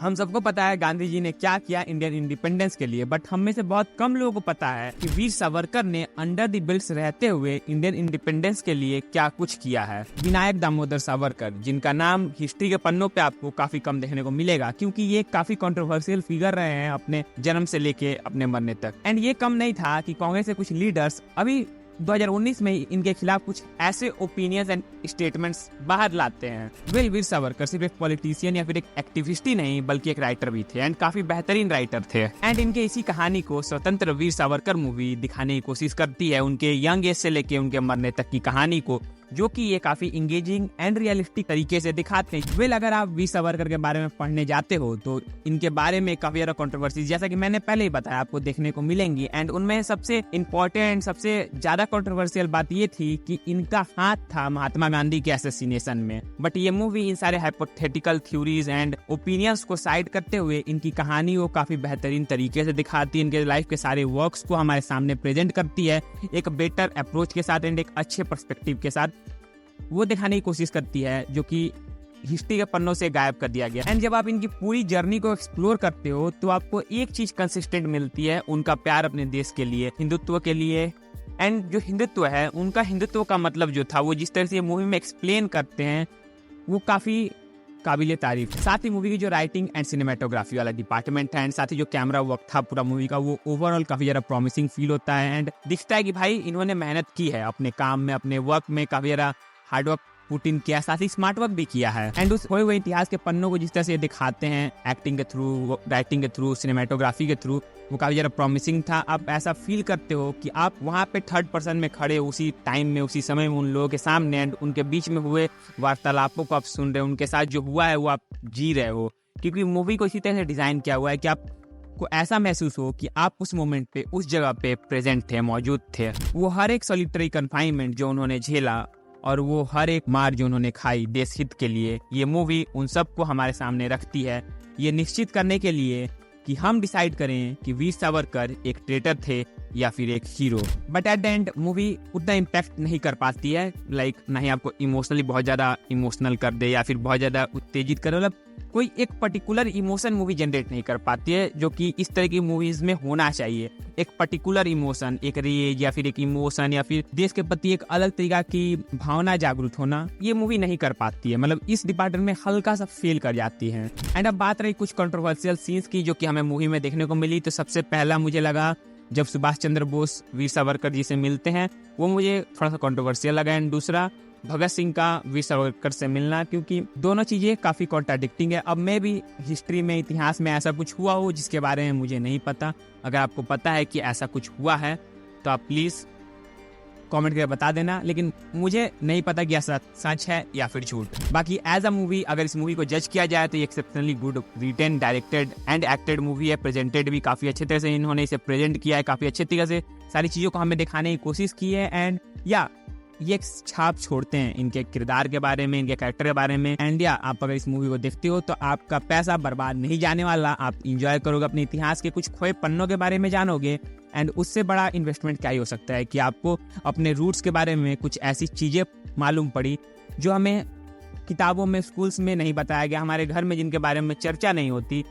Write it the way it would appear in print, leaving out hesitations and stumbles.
हम सबको पता है गांधी जी ने क्या किया इंडियन इंडिपेंडेंस के लिए, बट हम में से बहुत कम लोगों को पता है कि वीर सावरकर ने अंडर द बिल्स रहते हुए इंडियन इंडिपेंडेंस के लिए क्या कुछ किया है। विनायक दामोदर सावरकर, जिनका नाम हिस्ट्री के पन्नों पे आपको काफी कम देखने को मिलेगा, क्योंकि ये काफी कंट्रोवर्शियल फिगर रहे हैं अपने जन्म से लेके अपने मरने तक। एंड ये कम नहीं था कि कांग्रेस के कुछ लीडर्स अभी 2019 में इनके खिलाफ कुछ ऐसे ओपिनियंस एंड स्टेटमेंट्स बाहर लाते हैं। वीर सावरकर सिर्फ एक पॉलिटिशियन या फिर एक एक्टिविस्ट ही नहीं बल्कि एक राइटर भी थे, एंड काफी बेहतरीन राइटर थे। एंड इनके इसी कहानी को स्वतंत्र वीर सावरकर मूवी दिखाने की कोशिश करती है, उनके यंग एज से लेके उनके मरने तक की कहानी को, जो कि ये काफी इंगेजिंग एंड रियलिस्टिक तरीके से दिखाते हैं। वेल, अगर आप वीर सावरकर के बारे में पढ़ने जाते हो तो इनके बारे में काफी ज्यादा कंट्रोवर्सी, जैसा कि मैंने पहले ही बताया, आपको देखने को मिलेंगी। एंड उनमें सबसे इंपॉर्टेंट, सबसे ज्यादा कंट्रोवर्शियल बात ये थी कि इनका हाथ था महात्मा गांधी के असैसिनेशन में। बट ये मूवी इन सारे हाइपोथेटिकल थ्योरीज एंड ओपिनियंस को साइड करते हुए इनकी कहानी को काफी बेहतरीन तरीके से दिखाती है, इनके लाइफ के सारे वर्क्स को हमारे सामने प्रेजेंट करती है एक बेटर अप्रोच के साथ एंड एक अच्छे पर्सपेक्टिव के साथ वो दिखाने की कोशिश करती है, जो कि हिस्ट्री के पन्नों से गायब कर दिया गया। एंड जब आप इनकी पूरी जर्नी को एक्सप्लोर करते हो तो आपको एक चीज कंसिस्टेंट मिलती है, उनका प्यार अपने देश के लिए, हिंदुत्व के लिए। एंड जो हिंदुत्व है, उनका हिंदुत्व का मतलब जो था, वो जिस तरह से ये मूवी में एक्सप्लेन करते हैं, वो काफी काबिले तारीफ है। साथ ही मूवी की जो राइटिंग एंड सिनेमेटोग्राफी वाला डिपार्टमेंट है, एंड साथ ही जो कैमरा वर्क था पूरा मूवी का, वो ओवरऑल काफी ज्यादा प्रॉमिसिंग फील होता है। एंड दिखता है कि भाई इन्होंने मेहनत की है अपने काम में, अपने वर्क में काफी ज्यादा हार्डवर्क पुट इन किया, साथ ही स्मार्ट वर्क भी किया है। एंड उस खोए हुए इतिहास के पन्नों को जिस तरह से दिखाते हैं, एक्टिंग के थ्रू, राइटिंग के थ्रू, सिनेमेटोग्राफी के थ्रू, वो काफी ज्यादा प्रॉमिसिंग था। आप ऐसा फील करते हो कि आप वहाँ पे थर्ड पर्सन में खड़े उसी टाइम में, उसी समय में उन लोगों के सामने, एंड उनके बीच में हुए वार्तालापों को आप सुन रहे हो, उनके साथ जो हुआ है वो आप जी रहे हो। क्योंकि मूवी को इसी तरह से डिजाइन किया हुआ है कि आप को ऐसा महसूस हो कि आप उस मोमेंट पे, उस जगह पे प्रेजेंट थे, मौजूद थे। वो हर एक सॉलिटरी कन्फाइनमेंट जो उन्होंने झेला और वो हर एक मार जो उन्होंने खाई देश हित के लिए, ये मूवी उन सबको हमारे सामने रखती है, ये निश्चित करने के लिए कि हम डिसाइड करें कि वीर सावरकर एक ट्रेटर थे या फिर एक hero. But at the end movie उतना इम्पैक्ट नहीं कर पाती है, लाइक ना ही आपको इमोशनली बहुत ज्यादा इमोशनल कर दे या फिर बहुत ज्यादा उत्तेजित करे, मतलब कोई एक पर्टिकुलर इमोशन मूवी जनरेट नहीं कर पाती है, जो कि इस तरह की मूवीज में होना चाहिए। एक पर्टिकुलर इमोशन, एक रेज या फिर एक इमोशन या फिर देश के प्रति एक अलग तरीका की भावना जागरूक होना, ये मूवी नहीं कर पाती है। मतलब इस डिपार्टमेंट में हल्का सा फेल कर जाती है। एंड अब बात रही कुछ कंट्रोवर्शियल सीन्स की जो कि हमें मूवी में देखने को मिली, तो सबसे पहला मुझे लगा जब सुभाष चंद्र बोस वीर सावरकर जी से मिलते हैं, वो मुझे थोड़ा सा कंट्रोवर्शियल लगा। एंड दूसरा भगत सिंह का वीर सावरकर से मिलना, क्योंकि दोनों चीजें काफी कॉन्ट्राडिक्टिंग है। अब मैं भी हिस्ट्री में, इतिहास में ऐसा कुछ हुआ हो जिसके बारे में मुझे नहीं पता, अगर आपको पता है कि ऐसा कुछ हुआ है तो आप प्लीज कमेंट करके बता देना, लेकिन मुझे नहीं पता कि ऐसा सच है या फिर झूठ। बाकी एज अ मूवी, अगर इस मूवी को जज किया जाए तो ये exceptionally good written, directed and acted movie है। प्रेजेंटेड भी काफी अच्छे तरह से इन्होंने इसे प्रेजेंट किया है, काफी अच्छे तरीके से सारी चीजों को हमें दिखाने की कोशिश की है। एंड या ये एक छाप छोड़ते हैं इनके किरदार के बारे में, इनके कैरेक्टर के बारे में। एंड या आप अगर इस मूवी को देखते हो तो आपका पैसा बर्बाद नहीं जाने वाला, आप इंजॉय करोगे, अपने इतिहास के कुछ खोए पन्नों के बारे में जानोगे। एंड उससे बड़ा इन्वेस्टमेंट क्या ही हो सकता है कि आपको अपने रूट्स के बारे में कुछ ऐसी चीजें मालूम पड़ी जो हमें किताबों में, स्कूल्स में नहीं बताया गया, हमारे घर में जिनके बारे में चर्चा नहीं होती,